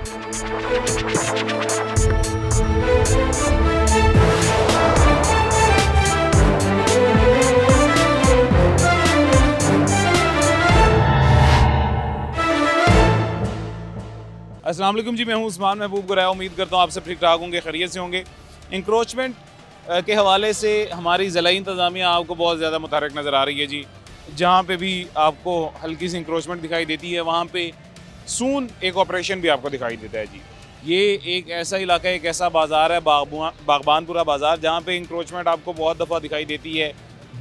अस्सलाम वालेकुम जी, मैं हूं उस्मान महबूब गुराया। उम्मीद करता हूं आप सब ठीक ठाक होंगे, खैरियत से होंगे। इंक्रोचमेंट के हवाले से हमारी ज़िला इंतज़ामिया आपको बहुत ज़्यादा मुतहरक नज़र आ रही है जी। जहां पे भी आपको हल्की सी इंक्रोचमेंट दिखाई देती है वहां पे सून एक ऑपरेशन भी आपको दिखाई देता है जी। ये एक ऐसा इलाका है, एक ऐसा बाज़ार है, बागबानपुरा बाज़ार, जहाँ पे इंक्रोचमेंट आपको बहुत दफ़ा दिखाई देती है।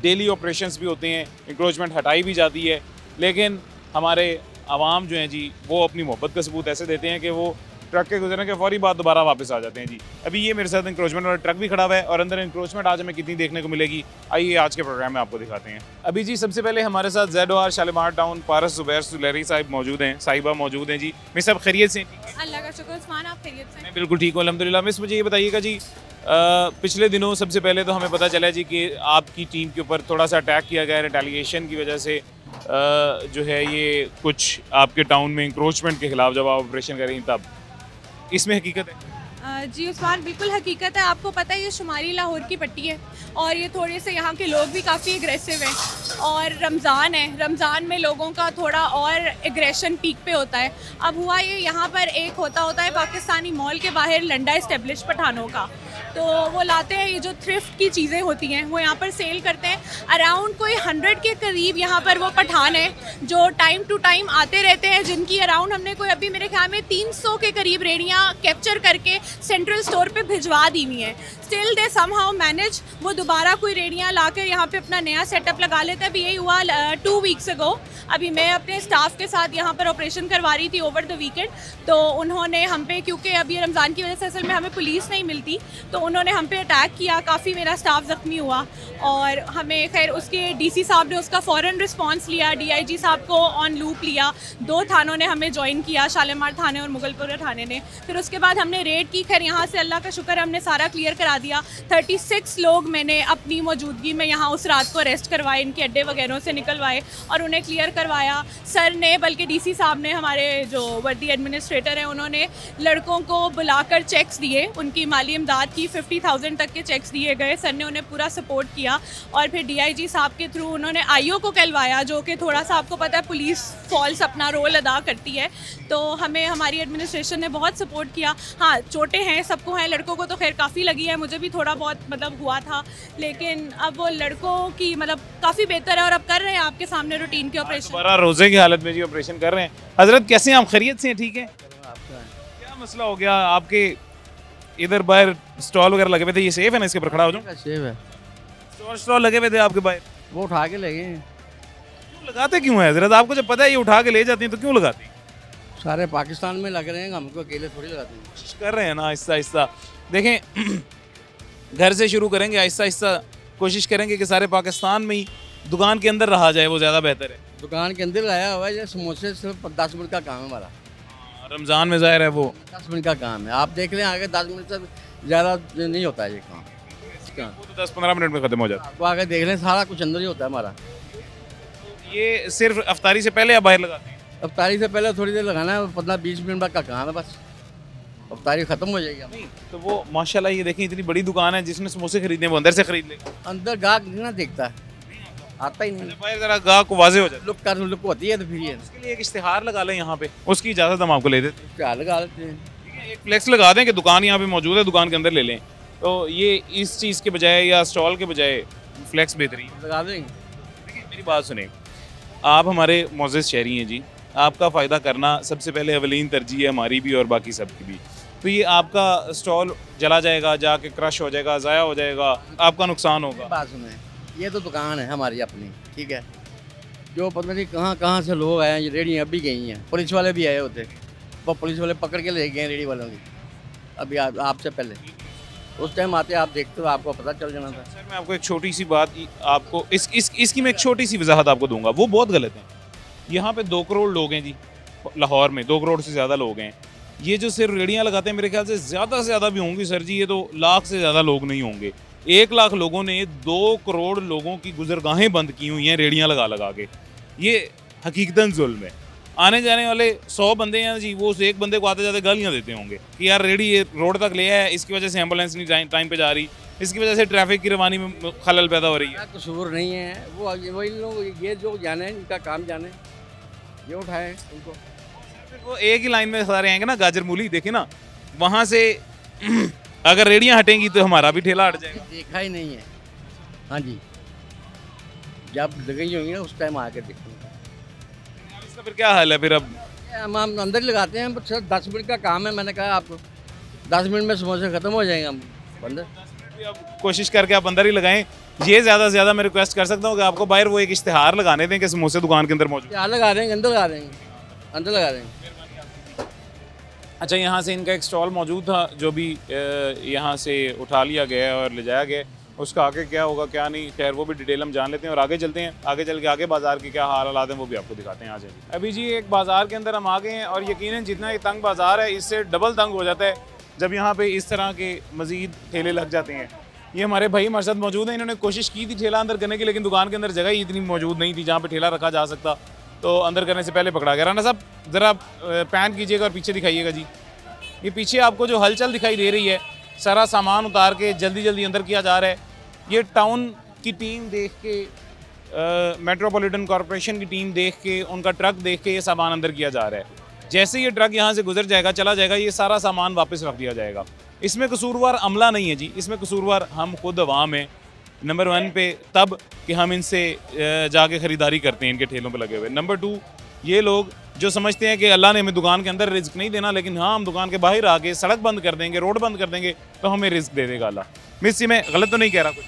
डेली ऑपरेशंस भी होते हैं, इंक्रोचमेंट हटाई भी जाती है, लेकिन हमारे आवाम जो हैं जी वो अपनी मोहब्बत का सबूत ऐसे देते हैं कि वो ट्रक के गुजरने के फौरी बाद दोबारा वापस आ जाते हैं जी। अभी ये मेरे साथ इंक्रोचमेंट वाला ट्रक भी खड़ा हुआ है और अंदर इंक्रोचमेंट आज हमें कितनी देखने को मिलेगी, आइए आज के प्रोग्राम में आपको दिखाते हैं। अभी जी सबसे पहले हमारे साथ ZOR शालीमार टाउन पारस जुबैर सुलहरी साहिब मौजूद हैं, साहिबा मौजूद हैं जी। मैं सब खैरियत से? अल्लाह का शुक्र उस्मान, आप खैरियत से? मैं बिल्कुल ठीक हूँ अल्हम्दुलिल्लाह। मिस मुझे ये बताइएगा जी, पिछले दिनों सबसे पहले तो हमें पता चला जी कि आपकी टीम के ऊपर थोड़ा सा अटैक किया गया, रिटेलिएशन की वजह से जो है ये कुछ आपके टाउन में इंक्रोचमेंट के खिलाफ जब आप ऑपरेशन कर रही हैं, तब इसमें हकीकत है? जी उस्मान, बिल्कुल हकीकत है। आपको पता है ये शुमारी लाहौर की पट्टी है और ये थोड़े से यहाँ के लोग भी काफ़ी एग्रेसिव हैं और रमज़ान है, रमज़ान में लोगों का थोड़ा और एग्रेशन पीक पे होता है। अब हुआ ये, यहाँ पर एक होता है पाकिस्तानी मॉल के बाहर लंडा इस्टेब्लिश पठानों का, तो वो लाते हैं ये जो थ्रिफ्ट की चीज़ें होती हैं वो यहाँ पर सेल करते हैं। अराउंड कोई 100 के करीब यहाँ पर वो पठान है जो टाइम टू टाइम आते रहते हैं, जिनकी अराउंड हमने कोई अभी मेरे ख्याल में 300 के करीब रेडियाँ कैप्चर करके सेंट्रल स्टोर पे भिजवा दी हुई हैं। स्टिल दे समहाउ मैनेज, वो दोबारा कोई रेडियाँ ला कर यहाँ पर अपना नया सेटअप लगा लेते हैं। अभी यही हुआ 2 वीक्स अगो, अभी मैं अपने स्टाफ के साथ यहाँ पर ऑपरेशन करवा रही थी ओवर द वीकेंड, तो उन्होंने हम पे, क्योंकि अभी रमज़ान की वजह से असल में हमें पुलिस नहीं मिलती, तो उन्होंने हम पे अटैक किया, काफ़ी मेरा स्टाफ ज़ख्मी हुआ और हमें खैर उसके DC साहब ने उसका फ़ौरन रिस्पांस लिया, DIG साहब को ऑन लूप लिया, 2 थानों ने हमें ज्वाइन किया, शालीमार थाने और मुगलपुरा थाने ने। फिर उसके बाद हमने रेड की, खैर यहाँ से अल्लाह का शुक्र हमने सारा क्लियर करा दिया। 36 लोग मैंने अपनी मौजूदगी में यहाँ उस रात को अरेस्ट करवाए, इनके अड्डे वगैरह से निकलवाए और उन्हें क्लियर करवाया। सर ने, बल्कि DC साहब ने, हमारे जो वर्दी एडमिनिस्ट्रेटर हैं, उन्होंने लड़कों को बुलाकर चेक्स दिए, उनकी माली इमदाद की 50,000 तक के चेक्स दिए गए। सर ने उन्हें पूरा सपोर्ट किया और फिर DIG साहब के थ्रू उन्होंने IO को कहलवाया, जो कि थोड़ा सा आपको पता है पुलिस फॉल्स अपना रोल अदा करती है, तो हमें हमारी एडमिनिस्ट्रेशन ने बहुत सपोर्ट किया। हाँ, चोटें हैं, सबको हैं, लड़कों को तो खैर काफ़ी लगी है, मुझे भी थोड़ा बहुत मतलब हुआ था, लेकिन अब वो लड़कों की मतलब काफ़ी बेहतर है और अब कर रहे हैं आपके सामने रूटीन के ऑपरेशन। रोज़े की हालत में जी ऑपरेशन कर रहे हैं। हजरत कैसे हैं आप? खैरियत से हैं? ठीक है। क्या मसला हो गया आपके? इधर बाहर स्टॉल वगैरह लगे हुए थे, ये सेफ है ना? इसके ऊपर खड़ा हो जाऊं? सेफ है। स्टॉल लगे हुए थे आपके बाहर, वो उठा के ले गए। क्यों लगाते क्यों है हजरत? आपको जब पता है ये उठा के ले जाती हैं तो क्यों लगाते हैं? सारे पाकिस्तान में लग रहे हैं, हमको अकेले थोड़ी लगाते हैं। कोशिश कर रहे हैं ना आहिस्ता आहिस्ता। देखें घर से शुरू करेंगे, आहिस्ता आहिस्ता कोशिश करेंगे कि सारे पाकिस्तान में ही दुकान के अंदर रहा जाए, वो ज़्यादा बेहतर है। दुकान के अंदर लाया हुआ है, ये समोसे सिर्फ 10 मिनट का काम है हमारा। रमज़ान में ज़ाहिर है वो 10 मिनट का काम है, आप देख लें आगे 10 मिनट से ज़्यादा नहीं होता है ये काम। वो तो 10-15 मिनट में ख़त्म हो जाता है। आपको आगे देख लें, सारा कुछ अंदर ही होता है हमारा। ये सिर्फ अफ्तारी से पहले या बाहर लगाते हैं? अफ्तारी से पहले थोड़ी देर लगाना है, 15-20 मिनट बाद का काम है, बस अफ्तारी ख़त्म हो जाएगी। नहीं तो वो माशाल्लाह ये देखें इतनी बड़ी दुकान है, जिसने समोसे खरीदने वो अंदर से खरीद ले। अंदर गाहक नहीं ना देखता, आता ही नहीं। बाहर जरा गाहक को वाजे हो जाए, लुक होती है तो फिर ये उसके लिए एक इश्तिहार लगा लें यहाँ पे, उसकी इजाज़त हम आपको ले देते हैं। क्या लगा लेते हैं? एक फ्लेक्स लगा दें कि दुकान यहाँ पे मौजूद है, दुकान के अंदर ले लें, तो ये इस चीज़ के बजाय या स्टॉल के बजाय फ्लेक्स बेहतरीन लगा देंगे। देखिए मेरी बात सुने, आप हमारे मोअज़्ज़ज़ शहरी हैं जी, आपका फ़ायदा करना सबसे पहले अवलीन तरजीह है हमारी भी और बाकी सबकी भी। तो ये आपका स्टॉल जला जाएगा, जाके क्रश हो जाएगा, ज़ाया हो जाएगा, आपका नुकसान होगा। बात सुने, ये तो दुकान है हमारी अपनी, ठीक है, जो पता नहीं कहाँ कहाँ से लोग आए हैं, रेडियाँ अभी गई हैं, पुलिस वाले भी आए होते, वो पुलिस वाले पकड़ के ले गए रेडी वालों की, अभी आपसे पहले उस टाइम आते आप देखते हो, आपको पता चल जाना था। सर मैं आपको एक छोटी सी बात आपको इसकी मैं एक छोटी सी वजाहत आपको दूंगा, वो बहुत गलत है। यहाँ पे 2 करोड़ लोग हैं जी, लाहौर में 2 करोड़ से ज़्यादा लोग हैं। ये जो सिर्फ रेडियाँ लगाते हैं मेरे ख्याल से ज़्यादा भी होंगी सर जी, ये तो लाख से ज़्यादा लोग नहीं होंगे। 1 लाख लोगों ने 2 करोड़ लोगों की गुजरगाहें बंद की हुई हैं रेडियाँ लगा लगा के। ये हकीकतन जुल्म है। आने जाने वाले 100 बंदे हैं जी, वो उस एक बंदे को आते जाते गालियाँ देते होंगे कि यार रेडी ये रोड तक ले आया है, इसकी वजह से एम्बुलेंस नहीं टाइम पे जा रही, इसकी वजह से ट्रैफिक की रवानी में खलल पैदा हो रही है। कसूर नहीं है, वो वही लोग ये जो जाने इनका काम जाने, ये उठाए उनको। वो एक ही लाइन में सारे आएंगे ना, गाजर मूली देखे ना, वहाँ से अगर रेडियाँ हटेंगी तो हमारा भी ठेला हट जाएगा। देखा ही नहीं है। हाँ जी, जब गई होंगी ना उस टाइम आके देखूँगा। इसका फिर क्या हाल है फिर? अब हम अंदर ही लगाते हैं, बस 10 मिनट का काम है। मैंने कहा आपको 10 मिनट में समोसे ख़त्म हो जाएंगे, हम बंद। कोशिश करके आप अंदर ही लगाएं। ये ज़्यादा से ज़्यादा मैं रिक्वेस्ट कर सकता हूँ कि आपको बाहर वो एक इश्तिहार लगाने दें कि समोसे दुकान के अंदर मौजूद। यहाँ लगा देंगे, अंदर लगा देंगे, अंदर लगा देंगे। अच्छा, यहाँ से इनका एक स्टॉल मौजूद था जो भी यहाँ से उठा लिया गया और ले जाया गया। उसका आगे क्या होगा क्या नहीं, खैर वो भी डिटेल हम जान लेते हैं और आगे चलते हैं। आगे चल के आगे बाज़ार के क्या हालात हैं वो भी आपको दिखाते हैं। आ जाइए। अभी जी एक बाज़ार के अंदर हम आ गए हैं और यकीनन जितना ये तंग बाज़ार है इससे डबल तंग हो जाता है जब यहाँ पे इस तरह के मज़ीद ठेले लग जाते हैं। ये हमारे भाई हमारे साथ मौजूद हैं, इन्होंने कोशिश की थी ठेला अंदर करने की, लेकिन दुकान के अंदर जगह ही इतनी मौजूद नहीं थी जहाँ पे ठेला रखा जा सकता, तो अंदर करने से पहले पकड़ा गया। राना साहब ज़रा पैन कीजिएगा और पीछे दिखाइएगा जी। ये पीछे आपको जो हलचल दिखाई दे रही है, सारा सामान उतार के जल्दी जल्दी अंदर किया जा रहा है। ये टाउन की टीम देख के, मेट्रोपॉलिटन कॉरपोरेशन की टीम देख के, उनका ट्रक देख के ये सामान अंदर किया जा रहा है। जैसे ये ट्रक यहाँ से गुजर जाएगा, चला जाएगा, ये सारा सामान वापस रख दिया जाएगा। इसमें कसूरवार अमला नहीं है जी, इसमें कसूरवार हम खुद अवाम हैं। नंबर 1 पे तब कि हम इनसे जाके ख़रीदारी करते हैं इनके ठेलों पे लगे हुए। नंबर 2, ये लोग जो समझते हैं कि अल्लाह ने हमें दुकान के अंदर रिस्क नहीं देना, लेकिन हाँ हम दुकान के बाहर आके सड़क बंद कर देंगे, रोड बंद कर देंगे तो हमें रिस्क दे देगा अल्लाह। मिस, मैं गलत तो नहीं कह रहा कुछ?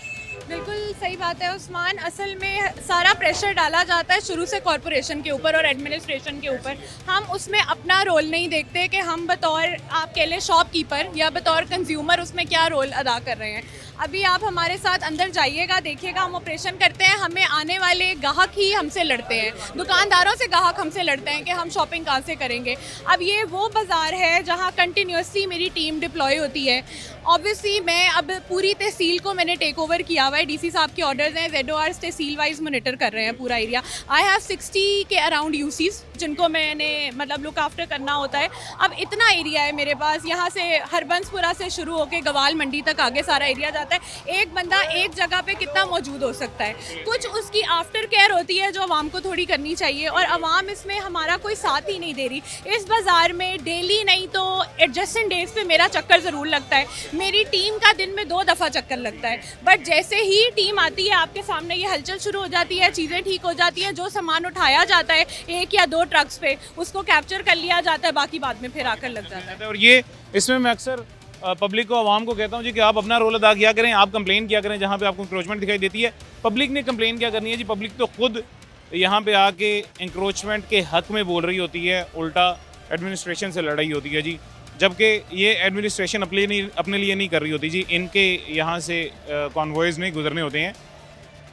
बिल्कुल सही बात है उस्मान। असल में सारा प्रेशर डाला जाता है शुरू से कॉरपोरेशन के ऊपर और एडमिनिस्ट्रेशन के ऊपर। हम उसमें अपना रोल नहीं देखते कि हम बतौर आप कह लें शॉपकीपर या बतौर कंज्यूमर उसमें क्या रोल अदा कर रहे हैं। अभी आप हमारे साथ अंदर जाइएगा, देखिएगा, हम ऑपरेशन करते हैं, हमें आने वाले ग्राहक ही हमसे लड़ते हैं, दुकानदारों से ग्राहक हमसे लड़ते हैं कि हम शॉपिंग कहाँ से करेंगे। अब ये वो बाज़ार है जहाँ कंटिन्यूसली मेरी टीम डिप्लॉय होती है। ऑब्वियसली मैं अब पूरी तहसील को मैंने टेक ओवर किया हुआ है, डीसी साहब के ऑर्डर्स हैं, ZORs तहसील वाइज मोनिटर कर रहे हैं पूरा एरिया। आई हैव 60 के अराउंड यूसीज जिनको मैंने मतलब लुक आफ्टर करना होता है। अब इतना एरिया है मेरे पास, यहाँ से हरबंसपुरा से शुरू होकर गवाल मंडी तक आगे सारा एरिया जाता है। एक बंदा एक जगह पे कितना मौजूद हो सकता है, कुछ उसकी आफ्टर केयर होती है जो आवाम को थोड़ी करनी चाहिए, और आवाम इसमें हमारा कोई साथ ही नहीं दे रही। इस बाज़ार में डेली नहीं तो एडजस्टेंट डेज पे मेरा चक्कर ज़रूर लगता है, मेरी टीम का दिन में 2 दफ़ा चक्कर लगता है। बट जैसे ही टीम आती है आपके सामने ये हलचल शुरू हो जाती है, चीज़ें ठीक हो जाती हैं। जो सामान उठाया जाता है 1 या 2 ट्रक्स पे उसको कैप्चर कर लिया जाता है, बाकी बाद में फिर आकर लग जाता है। और ये इसमें मैं अक्सर पब्लिक को, आवाम को कहता हूँ जी कि आप अपना रोल अदा किया करें, आप कंप्लेन किया करें जहाँ पे आपको इंक्रोचमेंट दिखाई देती है। पब्लिक ने कंप्लेन क्या करनी है जी, पब्लिक तो खुद यहाँ पे आके इंक्रोचमेंट के हक में बोल रही होती है, उल्टा एडमिनिस्ट्रेशन से लड़ाई होती है जी, जबकि ये एडमिनिस्ट्रेशन अपने लिए नहीं कर रही होती जी। इनके यहाँ से कॉन्वॉयज़ नहीं गुजरने होते हैं,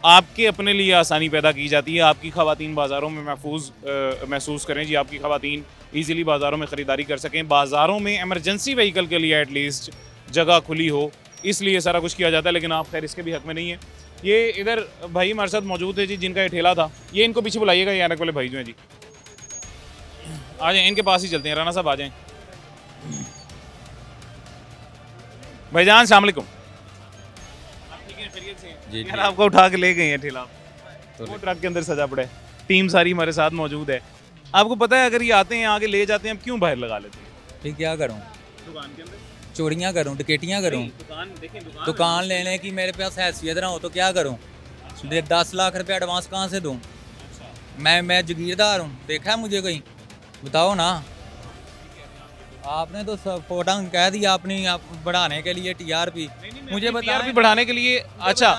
आपके अपने लिए आसानी पैदा की जाती है। आपकी ख़वातीन बाज़ारों में महसूस करें जी, आपकी ख़वातीन ईज़िली बाज़ारों में ख़रीदारी कर सकें, बाज़ारों में एमरजेंसी व्हीकल के लिए एटलीस्ट जगह खुली हो, इसलिए सारा कुछ किया जाता है। लेकिन आप खैर इसके भी हक़ में नहीं है। ये इधर भाई हमारे साथ मौजूद है जी जिनका ये ठेला था, ये इनको पीछे बुलाइएगा, ये आनक वाले भाई जो हैं जी, आ जाएँ, इनके पास ही चलते हैं। राना साहब आ जाएँ। भाईजान अस्सलाम वालेकुम। जी यार आपको उठा के ले गए हैं ठेला, तो वो ट्रक के अंदर सजा पड़ा है, टीम सारी हमारे साथ मौजूद है। आपको पता है अगर ये आते हैं आगे ले जाते हैं, हम क्यों बाहर लगा लेते हैं? फिर क्या करूँ? दुकान के अंदर चोरियाँ करूँ, डकैतियाँ करूँ? दुकान लेने की मेरे पास हैसियत ना हो तो क्या करूँ? 10 लाख रुपये एडवांस कहाँ से दूँ? मैं जागीरदार हूँ, देखा है मुझे कोई? बताओ ना। आपने तो फोटा कह दिया अपनी बढ़ाने के लिए TRP, मुझे बताएं बढ़ाने के लिए। अच्छा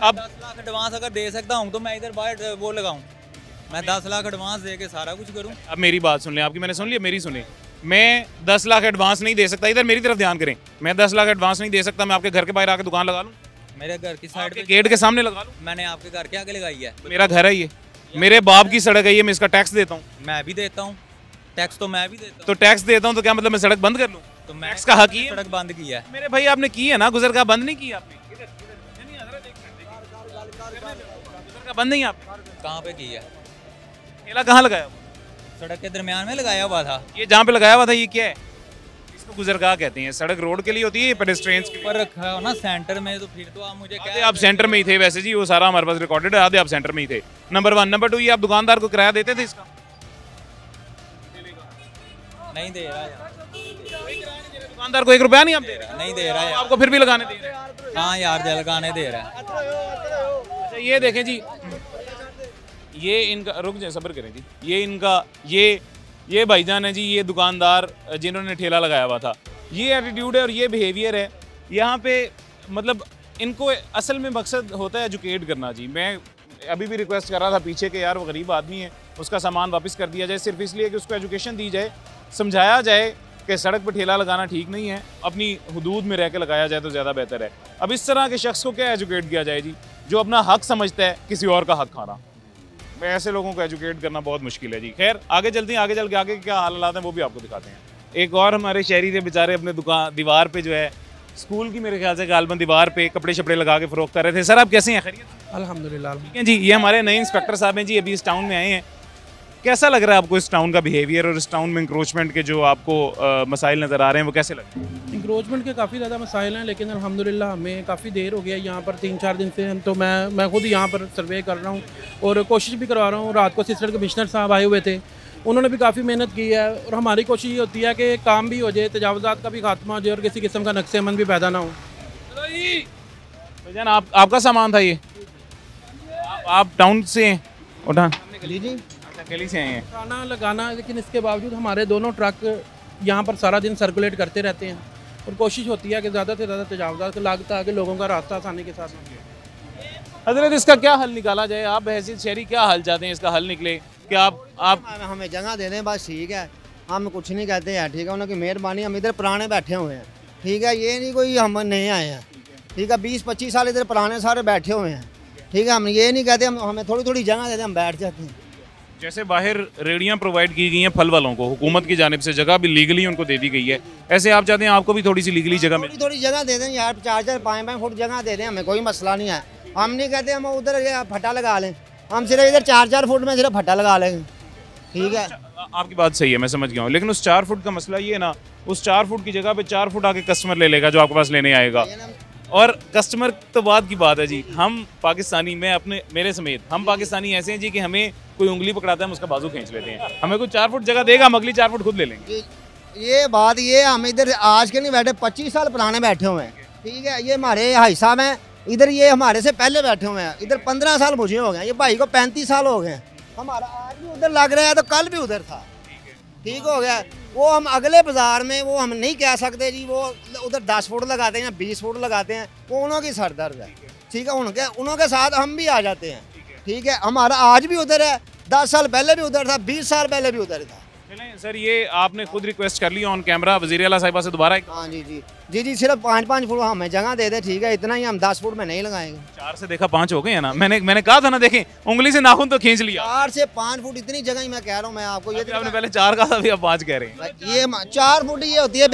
अब 10 लाख एडवांस अगर दे सकता हूँ तो मैं इधर बाहर वो लगाऊँ, मैं 10 लाख एडवांस दे के सारा कुछ करूँ। अब मेरी बात सुन लें, आपकी मैंने सुन लिया, मेरी सुने। मैं 10 लाख एडवांस नहीं दे सकता, इधर मेरी तरफ ध्यान करें, मैं 10 लाख एडवांस नहीं दे सकता। मैं आपके घर के बाहर आके दुकान लगा लूँ, मेरे घर की साइड पे गेट के सामने लगा लूँ। मैंने आपके घर के आगे लगाई है, मेरा घर है ये, मेरे बाप की सड़क है ये, मैं इसका टैक्स देता हूँ। मैं भी देता हूँ टैक्स, तो मैं भी देता हूँ। तो टैक्स देता हूँ तो क्या मतलब मैं सड़क बंद कर लूँ? तो मैं टैक्स का हक ही है। सड़क बंद की है मेरे भाई, आपने की है ना, गुजर का बंद नहीं की आपने, गुजर का बंद नहीं आपने, कहाँ पे की है? ठेला कहाँ लगाया? सड़क के दरमियान में लगाया हुआ था। ये जहाँ पे लगाया हुआ था ये क्या है? इसको गुजरगाह कहते हैं। सड़क रोड के लिए होती है, पेडेस्ट्रियंस के लिए। पर रखा हो ना सेंटर में, तो फिर तो आप मुझे आधे क्या आप सेंटर में ही थे वैसे जी, वो सारा हमारे पास रिकॉर्डेड है। आधे आप सेंटर में ही थे, नंबर 1। नंबर 2, ये आप दुकानदार को किराया देते थे इसका? नहीं दे रहा यार, दुकानदार को 1 रुपया नहीं आप दे रहे? नहीं दे रहा यार। आपको फिर भी लगाने दे रहे हैं? हाँ यार, जल लगाने दे रहा है। अच्छा ये देखें जी, ये इनका, रुक जाए सब्र करें जी, ये इनका ये भाईजान है जी, ये दुकानदार जिन्होंने ठेला लगाया हुआ था। ये एटीट्यूड है और ये बिहेवियर है यहाँ पे। मतलब इनको असल में मकसद होता है एजुकेट करना जी। मैं अभी भी रिक्वेस्ट कर रहा था पीछे के, यार वो गरीब आदमी है, उसका सामान वापस कर दिया जाए, सिर्फ इसलिए कि उसको एजुकेशन दी जाए, समझाया जाए कि सड़क पर ठेला लगाना ठीक नहीं है, अपनी हुदूद में रह के लगाया जाए तो ज़्यादा बेहतर है। अब इस तरह के शख्स को क्या एजुकेट किया जाए जी, जो अपना हक समझता है किसी और का हक खाना। ऐसे लोगों को एजुकेट करना बहुत मुश्किल है जी। खैर आगे चलते हैं, आगे चल के आगे क्या हालात हैं वो भी आपको दिखाते हैं। एक और हमारे शहरी थे बेचारे, अपने दुकान दीवार पे जो है स्कूल की, मेरे ख्याल से गालबन दीवार पे कपड़े शपड़े लगा के फ़रोख्त कर रहे थे। सर आप कैसे हैं? खैरियत? अल्हम्दुलिल्लाह। ठीक है जी। ये हमारे नए इंस्पेक्टर साहब हैं जी, अभी इस टाउन में आए हैं। कैसा लग रहा है आपको इस टाउन का बिहेवियर और इस टाउन में इंक्रोचमेंट के जो आपको मसाइल नज़र आ रहे हैं वो कैसे लग रहे हैं? इंक्रोचमेंट के काफ़ी ज़्यादा मसाइल हैं, लेकिन अल्हम्दुलिल्लाह हमें काफ़ी देर हो गया यहाँ पर, 3-4 दिन से हम तो मैं खुद यहाँ पर सर्वे कर रहा हूँ और कोशिश भी करवा रहा हूँ। रात को असिस्टेंट कमिश्नर साहब आए हुए थे, उन्होंने भी काफ़ी मेहनत की है और हमारी कोशिश ये होती है कि काम भी हो जाए, तजावज़ात का भी खात्मा हो जाए और किसी किस्म का नक्स अमन भी पैदा ना हो। भाईजान आपका सामान था ये? आप टाउन से हैं? उठा जी अकेली से आए हैं? खाना लगाना, लेकिन इसके बावजूद हमारे दोनों ट्रक यहाँ पर सारा दिन सर्कुलेट करते रहते हैं और कोशिश होती है कि ज़्यादा से ज़्यादा तजावज़ात लागत आगे लोगों का रास्ता आसानी के साथ हो। हजरत इसका क्या हल निकाला जाए? आप बहैसियत शहरी क्या हल चाहते हैं इसका हल निकले? कि आप हमें जगह दे दें बस, ठीक है, हम कुछ नहीं कहते हैं, ठीक है, उनकी मेहरबानी। हम इधर पुराने बैठे हुए हैं, ठीक है, ये नहीं कोई हम नए आए हैं, ठीक है, 20-25 साल इधर पुराने सारे बैठे हुए हैं, ठीक है। हम ये नहीं कहते, हमें थोड़ी थोड़ी जगह दे दें, हम बैठ जाते हैं। जैसे बाहर रेडियां प्रोवाइड की गई हैं फल वालों को, हुकूमत की जानिब से जगह भी लीगली उनको दे दी गई है, ऐसे आप चाहते हैं आपको भी थोड़ी सी लीगली जगह मिले? थोड़ी थोड़ी जगह दे दें यार, 4-4, 5-5 फुट जगह दे दें, हमें कोई मसला नहीं है। हम नहीं कहते हम उधर फट्टा लगा लें, हम सिर्फ इधर 4-4 फुट में सिर्फ फट्टा लगा लेंगे, ठीक है। आपकी बात सही है, मैं समझ गया हूँ, लेकिन उस 4 फुट का मसला ये है ना, उस 4 फुट की जगह पे 4 फुट आके कस्टमर ले लेगा जो आपके पास लेने आएगा। और कस्टमर तो बाद की बात है जी, हम पाकिस्तानी, मेरे समेत हम पाकिस्तानी ऐसे हैं जी कि हमें कोई उंगली पकड़ाता है हम उसका बाजू खींच लेते हैं। हमें कोई 4 फुट जगह देगा, हम अगली 4 फुट खुद ले लेंगे। ये बात ये, हम इधर आज के नहीं बैठे, 25 साल पुराने बैठे हुए हैं, ठीक है। ये हमारे भाई साहब हैं इधर, ये हमारे से पहले बैठे हुए हैं इधर, 15 साल मुझे हो गए, ये भाई को 35 साल हो गए। हमारा आज भी उधर लग रहा है तो कल भी उधर था, ठीक हो गया। वो हम अगले बाजार में वो हम नहीं कह सकते जी, वो उधर 10 फुट लगाते हैं, 20 फुट लगाते हैं, वो उन्हों की सरदर्द है, ठीक है। उनके साथ हम भी आ जाते हैं, ठीक है। हमारा आज भी उधर है, 10 साल पहले भी उधर था, 20 साल पहले भी उधर था। चलें सर, ये आपने खुद रिक्वेस्ट कर ली ऑन कैमरा वज़ीर आला साहिबा से दोबारा? हाँ जी, सिर्फ 5-5 फुट हमें जगह दे दे, ठीक है, इतना ही, हम 10 फुट में नहीं लगाएंगे। 4 से देखा 5 हो गए हैं ना, मैंने कहा था ना, देखें उंगली से नाखून तो खींच लिया। 4 से 5 फुट इतनी जगह ही मैं कह रहा हूँ मैं आपको। ये आपने पहले 4 कहा था, अभी आप 5 कह रहे हैं। ये 4 फुट ये होती है,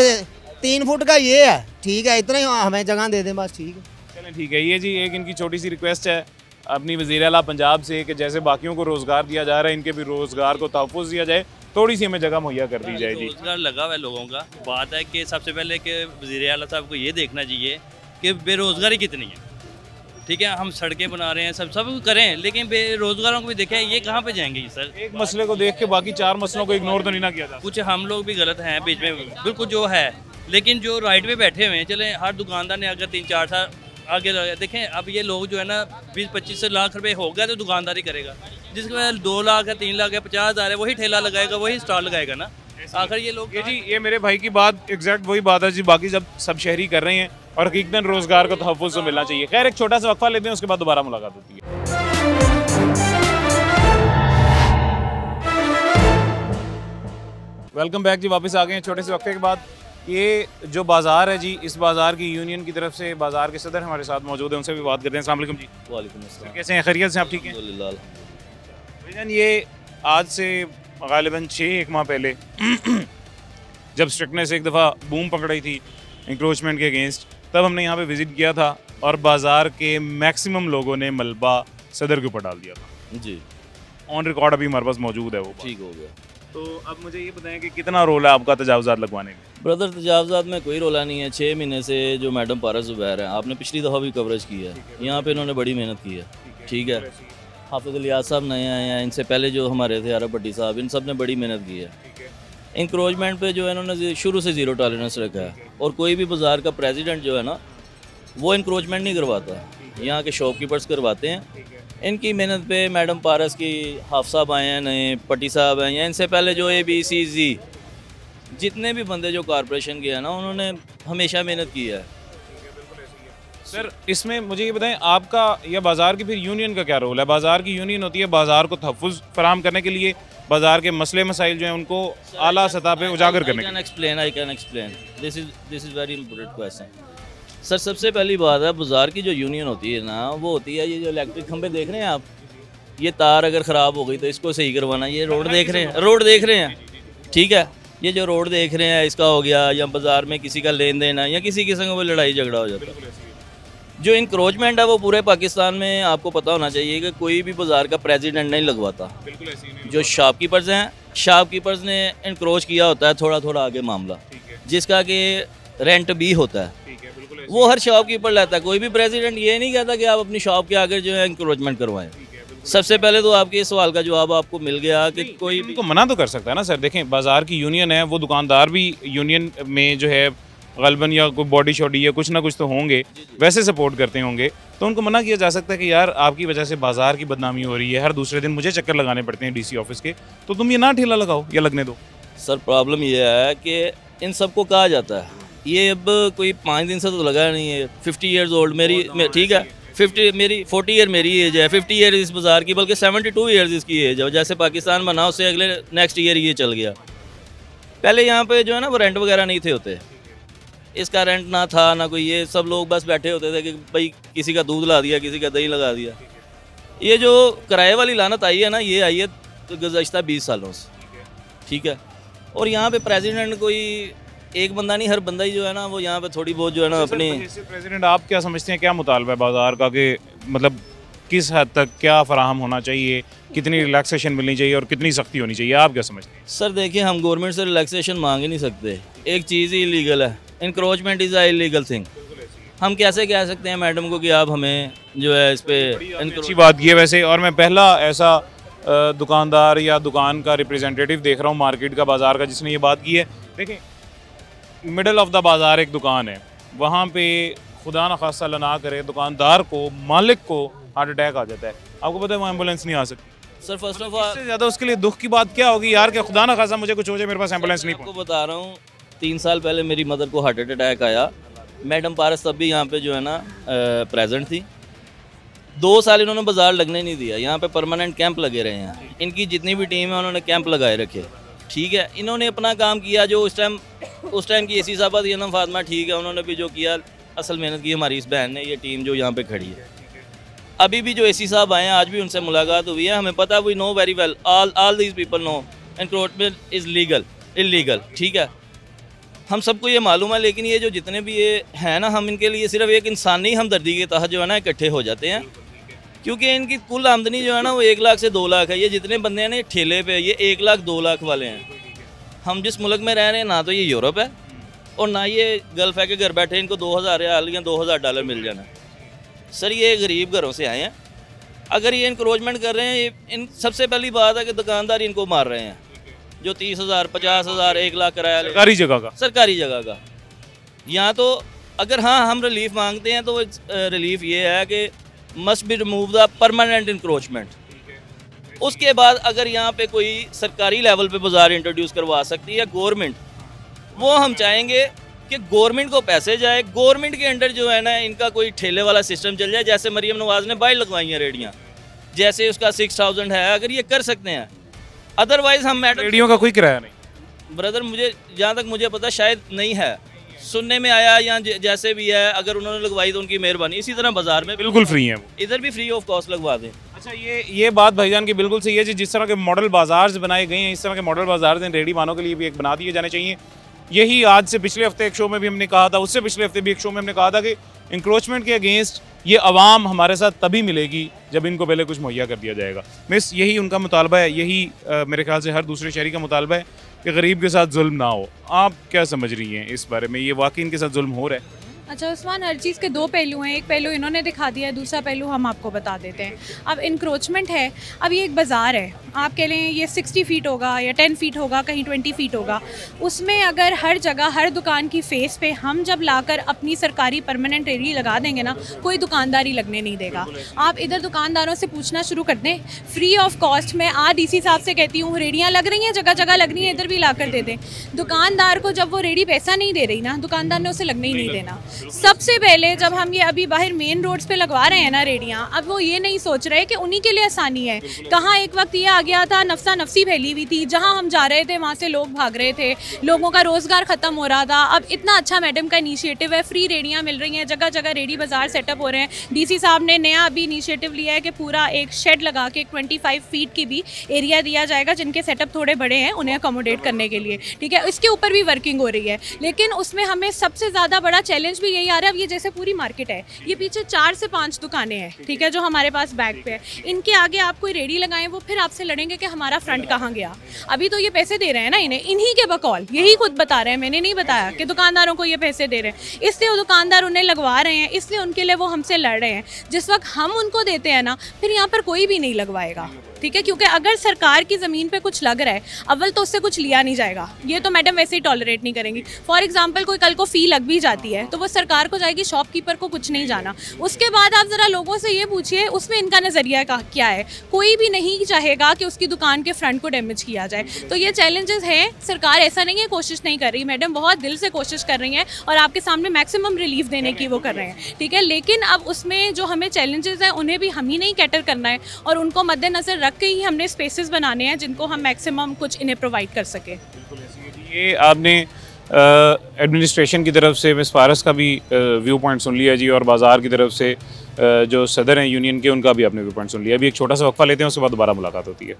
3 फुट का ये है, ठीक है, इतना ही हमें जगह दे दें बस, ठीक है। चलें ठीक है। ये जी एक इनकी छोटी सी रिक्वेस्ट है अपनी वज़ीर आला पंजाब से कि जैसे बाकियों को रोज़गार दिया जा रहा है, इनके भी रोज़गार को तहफ़्फ़ुज़ दिया जाए, थोड़ी सी हमें जगह मुहैया कर दी जाए जी। रोजगार लगा हुआ है लोगों का। बात है कि सबसे पहले कि वज़ीर आला साहब को ये देखना चाहिए कि बेरोज़गारी कितनी है, ठीक है। हम सड़कें बना रहे हैं, सब करें, लेकिन बेरोज़गारों को भी देखें, ये कहाँ पे जाएंगे ये सर? एक मसले को देख के बाकी 4 मसलों को इग्नोर तो नहीं ना किया जाता। कुछ हम लोग भी गलत हैं बीच में, बिल्कुल जो है, लेकिन जो राइट पे बैठे हुए हैं, चले हर दुकानदार ने अगर 3-4 साल आगे देखें, अब ये लोग जो है ना 20-25 लाख रुपए हो गया तो दुकानदारी करेगा, जिसके बाद 2 लाख है, 3 लाख है, 50,000 है, वही ठेला लगाएगा, वही स्टॉल लगाएगा ना। आखिर ये लोग ये मेरे भाई की बात एग्जैक्ट वही बात है जी, बाकी सब शहरी कर रहे हैं और हकीकतन रोज़गार को तहफ़्फ़ुज़ तो मिलना चाहिए। खैर एक छोटा सा वक्फा लेते हैं, उसके बाद दोबारा मुलाकात होती है। वेलकम बैक जी, वापस आ गए हैं छोटे से वक्फे के बाद। ये जो बाज़ार है जी, इस बाज़ार की यूनियन की तरफ से बाज़ार के सदर हमारे साथ मौजूद हैं, उनसे भी बात करते हैं। अस्सलाम वालेकुम जी। वालेकुम अस्सलाम। कैसे हैं? खैरियत से? आप ठीक हैं? भाईजान ये आज से ग़ालिबन 6 माह पहले जब स्ट्रिक्टनेस एक दफ़ा बूम पकड़ी थी इंक्रोचमेंट के अगेंस्ट, तब हमने यहाँ पे विज़िट किया था और बाज़ार के मैक्सिमम लोगों ने मलबा सदर के ऊपर डाल दिया था जी। ऑन रिकॉर्ड अभी हमारे पास मौजूद है वो। ठीक हो गया। तो अब मुझे ये बताएं कि कितना रोल है आपका तजावुज़ात लगवाने में? ब्रदर तजावज़ात में कोई रोला नहीं है। 6 महीने से जो मैडम पारस ज़ुबैर है, आपने पिछली दफ़ा भी कवरेज की है, यहाँ पे इन्होंने बड़ी मेहनत की है, ठीक है। हाफिज़ इलियास साहब नए आए हैं, इनसे पहले जो हमारे थे अरब भट्टी साहब, इन सब ने बड़ी मेहनत की है। इंक्रोचमेंट पे जो है इन्होंने शुरू से ज़ीरो टॉलरेंस रखा है, और कोई भी बाज़ार का प्रेसिडेंट जो है ना वो इंक्रोचमेंट नहीं करवाता, यहाँ के शॉपकीपर्स करवाते हैं। इनकी मेहनत पे मैडम पारस की, हाफ साहब आए हैं नए, पट्टी साहब आए हैं, इनसे पहले जो ABCZ जितने भी बंदे जो कॉरपोरेशन के हैं ना, उन्होंने हमेशा मेहनत की है। सर इसमें मुझे ये बताएं, आपका या बाज़ार की फिर यूनियन का क्या रोल है? बाज़ार की यूनियन होती है बाज़ार को तहफ़्फ़ुज़ फराहम करने के लिए, बाज़ार के मसले मसाइल जो हैं उनको आला सतह पे उजागर करने के लिए। I can explain this is very important question. Sir सबसे पहली बात है, बाज़ार की जो यूनियन होती है ना, वो होती है ये जो इलेक्ट्रिक खंभे देख रहे हैं आप, ये तार अगर ख़राब हो गई तो इसको सही करवाना। ये रोड देख रहे हैं, रोड देख रहे हैं, ठीक है, ये जो रोड देख रहे हैं इसका हो गया, या बाज़ार में किसी का लेन देन है, या किसी किस्म का कोई लड़ाई झगड़ा हो जाता है। जो इंक्रोचमेंट है वो पूरे पाकिस्तान में आपको पता होना चाहिए कि कोई भी बाज़ार का प्रेसिडेंट नहीं लगवाता। जो शॉपकीपर्स हैं, शॉपकीपर्स ने इंक्रोच किया होता है थोड़ा थोड़ा आगे मामला, जिसका कि रेंट भी होता है, वो हर शॉपकीपर लेता है। कोई भी प्रेसिडेंट ये नहीं कहता कि आप अपनी शॉप के आगे जो है इंक्रोचमेंट करवाएं। सबसे पहले तो आपके इस सवाल का जवाब आपको मिल गया कि कोई भी को मना तो कर सकता है ना सर। देखें बाज़ार की यूनियन है, वो दुकानदार भी यूनियन में जो है गलबन या कोई बॉडी शॉडी या कुछ ना कुछ तो होंगे, वैसे सपोर्ट करते होंगे, तो उनको मना किया जा सकता है कि यार आपकी वजह से बाज़ार की बदनामी हो रही है, हर दूसरे दिन मुझे चक्कर लगाने पड़ते हैं DC ऑफिस के, तो तुम ये ना ठेला लगाओ या लगने दो। सर प्रॉब्लम ये है कि इन सबको कहा जाता है, ये अब कोई 5 दिन से तो लगा नहीं है। 50 ईयर्स ओल्ड मेरी, ठीक है, 40 ईयर मेरी एज है, 50 ईयर इस बाज़ार की, बल्कि 72 ईयर्स इसकी एज है। जैसे पाकिस्तान बना उससे अगले नेक्स्ट ईयर ये चल गया। पहले यहाँ पे जो है ना वो रेंट वगैरह नहीं थे होते, इसका रेंट ना था ना कोई, ये सब लोग बस बैठे होते थे कि भाई किसी का दूध ला दिया, किसी का दही लगा दिया। ये जो किराए वाली लानत आई है ना, ये आई है गुज़श्ता 20 सालों से, ठीक है। और यहाँ पे प्रेसिडेंट कोई एक बंदा नहीं, हर बंदा ही जो है ना वो यहाँ पे थोड़ी बहुत जो है ना अपनी। प्रेसिडेंट आप क्या समझते हैं, क्या मुतालबा है बाज़ार का, कि मतलब किस हद तक क्या फराहम होना चाहिए, कितनी रिलैक्सेशन मिलनी चाहिए और कितनी सख्ती होनी चाहिए, आप क्या समझते हैं? सर देखिए, हम गवर्नमेंट से रिलैक्सेशन मांग ही नहीं सकते, एक चीज़ ही इलीगल है, encroachment is a illegal thing. हम कैसे कह सकते हैं मैडम को कि आप हमें जो है इस पर। अच्छी बात ये वैसे, और मैं पहला ऐसा दुकानदार या दुकान का रिप्रेजेंटेटिव देख रहा हूँ मार्केट का, बाज़ार का, जिसने ये बात की है। देखें मिडल ऑफ द बाज़ार एक दुकान है, वहाँ पे खुदा न खास्ता अल्लाह ना करे दुकानदार को, मालिक को हार्ट अटैक आ जाता है, आपको पता है वो एम्बुलेंस नहीं आ सकती। सर फर्स्ट ऑफ ऑल इससे ज़्यादा उसके लिए दुख की बात क्या होगी यार, कि खुदा न खास्ता मुझे कुछ हो जाए, मेरे पास एम्बुलेंस नहीं। आपको बता रहा हूँ, 3 साल पहले मेरी मदर को हार्ट अटैक आया, मैडम पारस तब भी यहाँ पे जो है ना प्रेजेंट थी। 2 साल इन्होंने बाज़ार लगने नहीं दिया, यहाँ पे परमानेंट कैंप लगे रहे हैं। इनकी जितनी भी टीम है उन्होंने कैंप लगाए रखे, ठीक है। इन्होंने अपना काम किया, जो उस टाइम की AC साहबा थी ना फातिमा, ठीक है, उन्होंने भी जो किया असल मेहनत की हमारी इस बहन ने, ये टीम जो यहाँ पे खड़ी है। अभी भी जो AC साहब आए हैं, आज भी उनसे मुलाकात हुई है, हमें पता है, we know very well, all these people know encroachment is illegal, ठीक है, हम सबको ये मालूम है। लेकिन ये जो जितने भी ये हैं ना, हम इनके लिए सिर्फ एक इंसानी हमदर्दी के तहत जो है ना इकट्ठे हो जाते हैं, क्योंकि इनकी कुल आमदनी जो है ना वो 1 लाख से 2 लाख है। ये जितने बंदे हैं ना, ये ठेले पे, ये 1 लाख 2 लाख वाले हैं। हम जिस मुल्क में रह रहे हैं, ना तो ये यूरोप है और ना ये गल्फ है कि घर बैठे इनको 2000 रियाल या $2000 मिल जाना। सर ये गरीब घरों से आए हैं, अगर ये इंक्रोचमेंट कर रहे हैं, इन सबसे पहली बात है कि दुकानदार इनको मार रहे हैं, जो 30,000 50,000 1 लाख किराया सरकारी जगह का। यहाँ तो अगर हाँ हम रिलीफ मांगते हैं तो रिलीफ ये है कि must be remove the permanent encroachment. उसके बाद अगर यहाँ पे कोई सरकारी लेवल पे बाज़ार इंट्रोड्यूस करवा सकती है गवर्नमेंट, वो हम चाहेंगे कि गवर्नमेंट को पैसे जाए, गवर्नमेंट के अंडर जो है ना इनका कोई ठेले वाला सिस्टम चल जाए, जैसे मरीम नवाज़ ने 22 लगवाई हैं रेडियाँ, जैसे उसका 6000 है, अगर ये कर सकते हैं। अदरवाइज़ हम मैडम रेडियो का कोई किराया नहीं ब्रदर, मुझे जहाँ तक मुझे पता शायद नहीं है, सुनने में आया, या जैसे भी है, अगर उन्होंने लगवाई तो उनकी मेहरबानी। इसी तरह बाज़ार में बिल्कुल फ्री है, इधर भी फ्री ऑफ कॉस्ट लगवा दें। अच्छा ये बात भाईजान की बिल्कुल सही है जी। जिस तरह के मॉडल बाज़ार बनाए गए हैं, इस तरह के मॉडल बाज़ार रेडी मानों के लिए भी एक बना दिए जाने चाहिए। यही आज से पिछले हफ्ते एक शो में भी हमने कहा था, उससे पिछले हफ्ते भी एक शो में हमने कहा था कि इंक्रोचमेंट के अगेंस्ट ये अवाम हमारे साथ तभी मिलेगी जब इनको पहले कुछ मुहैया कर दिया जाएगा। मिस, यही उनका मुतालबा है, यही मेरे ख्याल से हर दूसरे शहरी का मुतालबा है कि गरीब के साथ जुल्म ना हो। आप क्या समझ रही हैं इस बारे में, ये वाकई इनके साथ जुल्म हो रहा है? अच्छा उस्मान, हर चीज़ के दो पहलू हैं। एक पहलू इन्होंने दिखा दिया है, दूसरा पहलू हम आपको बता देते हैं। अब इंक्रोचमेंट है, अब ये एक बाज़ार है, आप कह लें ये 60 फीट होगा या 10 फीट होगा, कहीं 20 फीट होगा। उसमें अगर हर जगह हर दुकान की फेस पे हम जब लाकर अपनी सरकारी परमानेंट रेडी लगा देंगे ना, कोई दुकानदारी लगने नहीं देगा। आप इधर दुकानदारों से पूछना शुरू कर दें, फ्री ऑफ कॉस्ट में आज DC साहब से कहती हूँ, रेडियाँ लग रही हैं, जगह जगह लग रही हैं, इधर भी ला कर दे दें। दुकानदार को जब वो रेडी पैसा नहीं दे रही ना, दुकानदार ने उसे लगने ही नहीं देना। सबसे पहले जब हम ये अभी बाहर मेन रोड्स पे लगवा रहे हैं ना रेडियाँ, अब वो ये नहीं सोच रहे कि उन्हीं के लिए आसानी है। कहाँ एक वक्त ये आ गया था, नफसा नफसी फैली हुई थी, जहाँ हम जा रहे थे वहाँ से लोग भाग रहे थे, लोगों का रोज़गार ख़त्म हो रहा था। अब इतना अच्छा मैडम का इनिशिएटिव है, फ्री रेडियाँ मिल रही हैं, जगह जगह रेडी बाज़ार सेटअप हो रहे हैं। DC साहब ने नया अभी इनिशिएटिव लिया है कि पूरा एक शेड लगा के 25 फीट की भी एरिया दिया जाएगा, जिनके सेटअप थोड़े बड़े हैं उन्हें अकोमोडेट करने के लिए, ठीक है। इसके ऊपर भी वर्किंग हो रही है, लेकिन उसमें हमें सबसे ज़्यादा बड़ा चैलेंज भी यही आ रहा है। अब ये जैसे पूरी मार्केट है, ये पीछे 4 से 5 दुकानें हैं, ठीक है, जो हमारे पास बैक पे है। इनके आगे आप कोई रेडी लगाएं, वो फिर आपसे लड़ेंगे कि हमारा फ्रंट कहाँ गया। अभी तो ये पैसे दे रहे हैं ना इन्हें, इन्हीं के बकौल, यही खुद बता रहे हैं, मैंने नहीं बताया कि दुकानदारों को ये पैसे दे रहे हैं, इसलिए वो दुकानदार उन्हें लगवा रहे हैं, इसलिए उनके लिए वो हमसे लड़ रहे हैं। जिस वक्त हम उनको देते हैं ना, फिर यहाँ पर कोई भी नहीं लगवाएगा, ठीक है, क्योंकि अगर सरकार की ज़मीन पे कुछ लग रहा है, अव्वल तो उससे कुछ लिया नहीं जाएगा, ये तो मैडम वैसे ही टॉलरेट नहीं करेंगी। फॉर एग्जांपल कोई कल को फ़ी लग भी जाती है तो वो सरकार को जाएगी, शॉपकीपर को कुछ नहीं जाना। उसके बाद आप ज़रा लोगों से ये पूछिए उसमें इनका नज़रिया क्या है। कोई भी नहीं चाहेगा कि उसकी दुकान के फ्रंट को डैमेज किया जाए। तो ये चैलेंजेस हैं, सरकार ऐसा नहीं है कोशिश नहीं कर रही, मैडम बहुत दिल से कोशिश कर रही हैं और आपके सामने मैक्सिमम रिलीफ देने की वो कर रहे हैं, ठीक है। लेकिन अब उसमें जो हमें चैलेंजेस हैं उन्हें भी हम ही नहीं कैटर करना है और उनको मद्देनज़र रख के ही हमने स्पेसेस बनाने हैं जिनको हम मैक्सिमम कुछ इन्हें प्रोवाइड कर सके। ये आपने एडमिनिस्ट्रेशन की तरफ से मिस फारस का भी व्यू पॉइंट सुन लिया जी, और बाज़ार की तरफ से जो सदर हैं यूनियन के, उनका भी आपने व्यू पॉइंट सुन लिया। अभी एक छोटा सा वक्फा लेते हैं, उसके बाद दोबारा मुलाकात होती है।